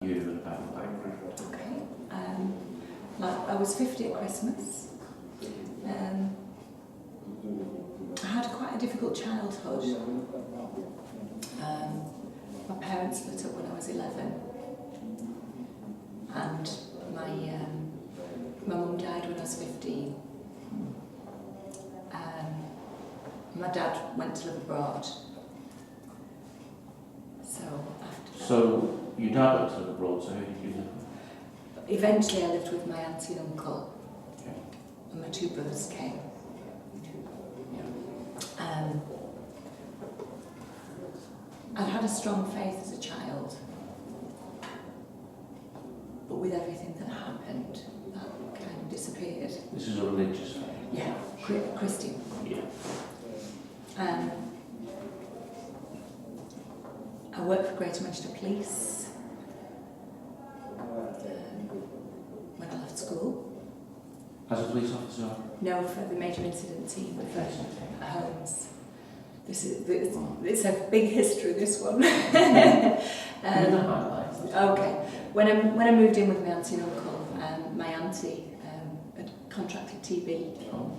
You about that? Okay. I was 50 at Christmas. I had quite a difficult childhood. My parents split up when I was 11, and my mum died when I was 15. My dad went to live abroad. So after that, So your dad went to live abroad, so who did you live with? eventually I lived with my auntie and uncle, Okay. and my two brothers came. I'd had a strong faith as a child, but with everything that happened, that kind of disappeared. This is a religious faith? Yeah, Christian. Yeah. I worked for Greater Manchester Police when I left school. As a police officer? No, for the major incident team for homes. It's a big history, this one. Okay. When I moved in with my auntie and uncle, my auntie had contracted TB. Oh.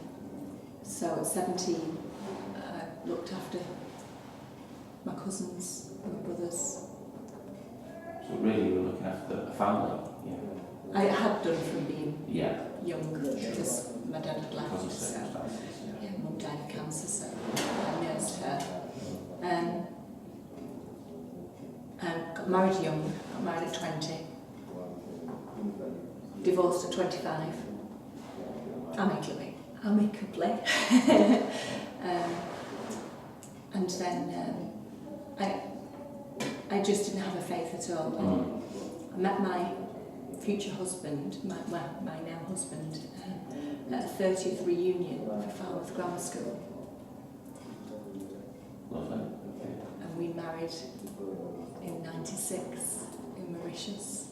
So at 17, I looked after my cousins and my brothers. So really you were looking after a family? Yeah. I had done from being Yeah. young, because my dad had Because of left. So, circumstances, yeah. yeah, mum died of cancer, so I nursed her. Got married young, got married at 20. Divorced at 25. Amicably. And then I just didn't have a faith at all. I met my future husband, my now husband, at a 30th reunion for Falmouth Grammar School. Lovely. Okay. And we married in '96 in Mauritius.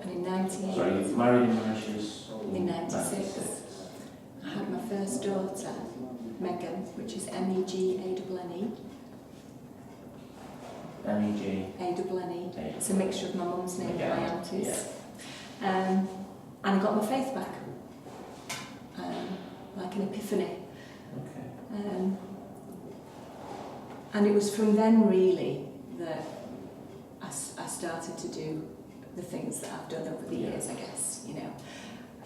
And in 98. Sorry, you married in Mauritius? In 96. I had my first daughter, Megan, which is M-E-G-A-N-N-E. M-E-G? A-N-N-E. It's a mixture of my mum's name and my auntie's. Yeah. And I got my faith back. Like an epiphany. Okay. And it was from then really that I started to do the things that I've done over the years, I guess, you know.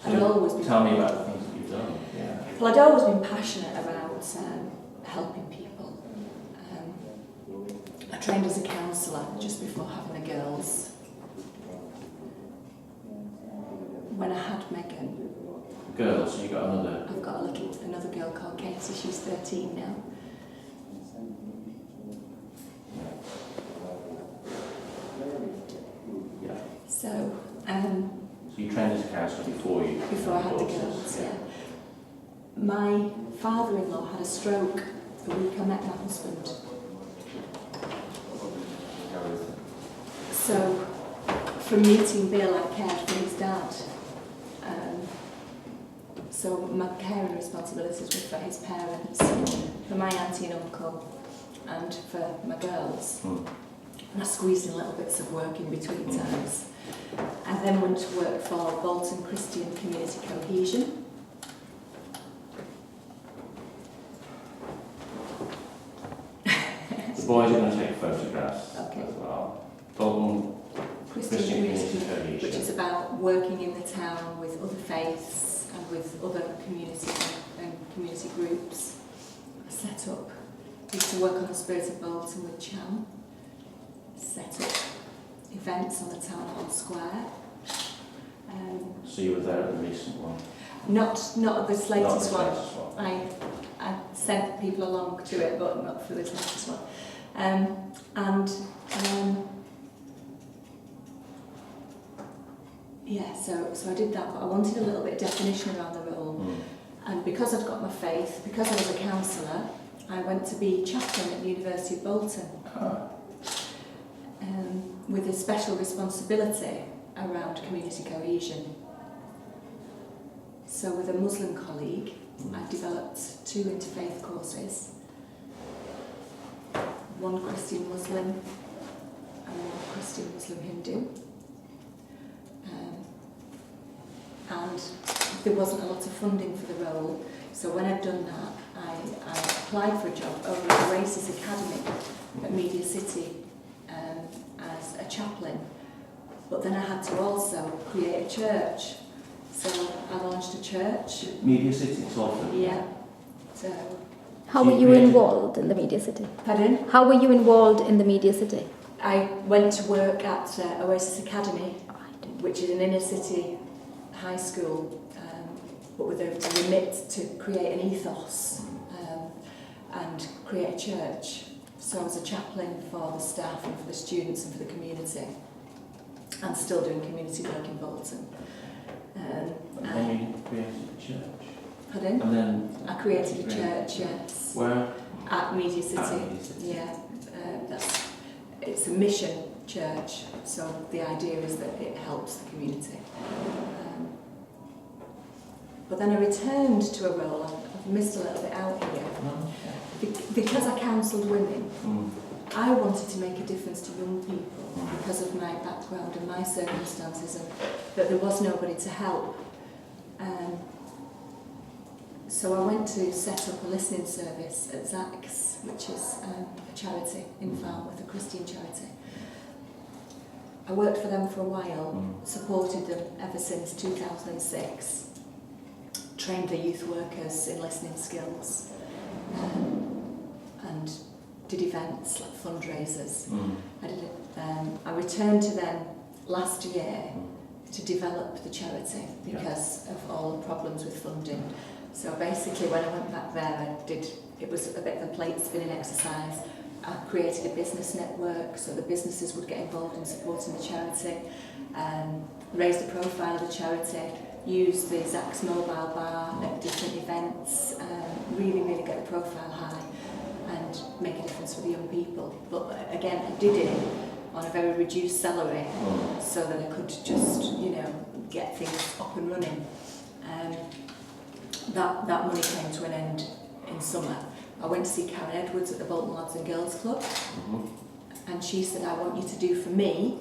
So I'd always been, tell me about the things that you've done. Yeah. well, I'd always been passionate about helping people. I trained as a councillor just before having the girls. When I had Megan, Girls, so you got another? I've got another girl called Katie, she's 13 now. Yeah. So You trained as a counsellor before you? before I had the girls, yeah. My father-in-law had a stroke the week I met my husband. So from meeting Bill, I cared for his dad. So my caring responsibilities were for his parents, for my auntie and uncle, and for my girls. And I squeezed in little bits of work in between times. I then went to work for Bolton Christian Community Cohesion. The boys are going to take photographs Okay. as well. Bolton Christian Community Cohesion. Which is about working in the town with other faiths and with other communities and community groups. I set up, used to work on the Spirit of Bolton with Chan. Set up events on the Town Hall Square. So you were there at the recent one? Not at this latest one. Latest one. I sent people along to it, but not for this latest one. Yeah, so I did that, but I wanted a little bit of definition around the role. And because I'd got my faith, because I was a counsellor, I went to be chaplain at the University of Bolton. With a special responsibility around community cohesion. So with a Muslim colleague, I developed 2 interfaith courses one Christian Muslim and one Christian Muslim Hindu. And there wasn't a lot of funding for the role, so when I'd done that, I applied for a job over at Oasis Academy at Media City as a chaplain. But then I had to also create a church, so I launched a church. Media City, Salford? Yeah. So. How were you involved in the Media City? Pardon? How were you involved in the Media City? I went to work at Oasis Academy, which is an inner city high school, but with a remit to create an ethos and create a church. So I was a chaplain for the staff and for the students and for the community, and still doing community work in Bolton. And then you created a church? Pardon? And then I created a church, yes. Where? At Media City. At Media City. Yeah, it's a mission church, so the idea is that it helps the community. But then I returned to a role, I've missed a little bit out here, because I counselled women. I wanted to make a difference to young people because of my background and my circumstances, and that there was nobody to help. So I went to set up a listening service at Zach's, which is a charity in Falmouth, a Christian charity. I worked for them for a while, supported them ever since 2006, trained the youth workers in listening skills, and did events like fundraisers. I returned to them last year to develop the charity because of all the problems with funding. So basically when I went back there, it was a bit of a plate spinning exercise. I created a business network so the businesses would get involved in supporting the charity, raised the profile of the charity, used the Zach's mobile bar at different events, really get the profile high and make a difference for the young people. But again, I did it on a very reduced salary so that I could just, get things up and running. That money came to an end in summer. I went to see Karen Edwards at the Bolton Lads and Girls Club, and she said, I want you to do for me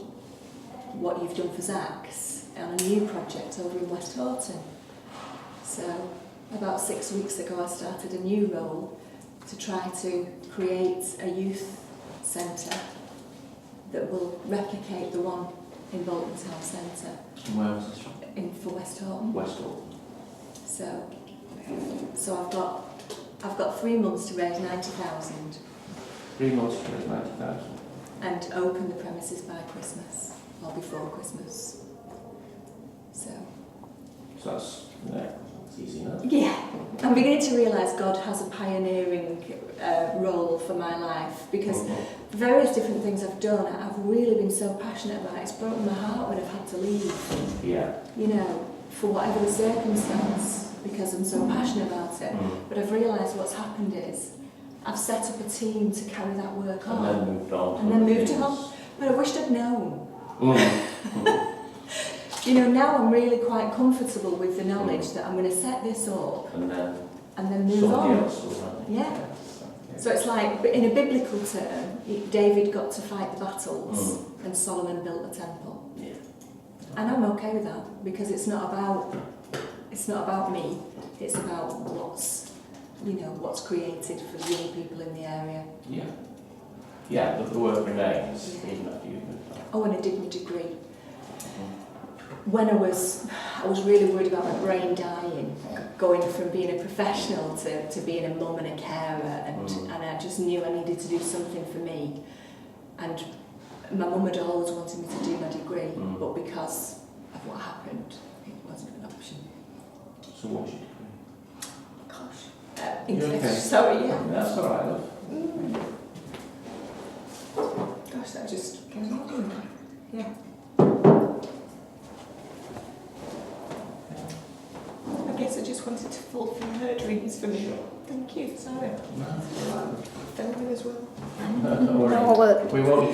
what you've done for Zach's on a new project over in West Horton. So about 6 weeks ago I started a new role to try to create a youth centre that will replicate the one in Bolton Town Centre. And where was this from? For West Horton. West Horton. So I've got 3 months to raise 90,000. 3 months to raise 90,000. And open the premises by Christmas, or before Christmas. So that's easy enough. Yeah, I'm beginning to realise God has a pioneering role for my life, because various different things I've done, I've really been so passionate about. It's broken my heart when I've had to leave. Yeah. For whatever the circumstance, because I'm so passionate about it. But I've realised what's happened is I've set up a team to carry that work on. And then moved on. And then moved on. But I wished I'd known. Now I'm really quite comfortable with the knowledge that I'm going to set this up and then move somebody on. Else will run it. Yeah. So it's like, in a biblical term, David got to fight the battles and Solomon built the temple. Yeah. And I'm okay with that, because it's not about me. It's about what's created for the young people in the area. Yeah. Yeah, the work remains even after you've moved on. Oh, and I did my degree. When I was really worried about my brain dying, going from being a professional to being a mum and a carer, and I just knew I needed to do something for me. And my mum had always wanted me to do my degree, but because of what happened, it wasn't an option. So what's your degree? Gosh. English. Okay? Sorry, yeah. That's all right, love. Gosh, that just came out, didn't it? Yeah. I guess I just wanted to fulfill her dreams for me. Thank you, sorry. No, that's all right. Thank you as well. Don't worry. No, well, We won't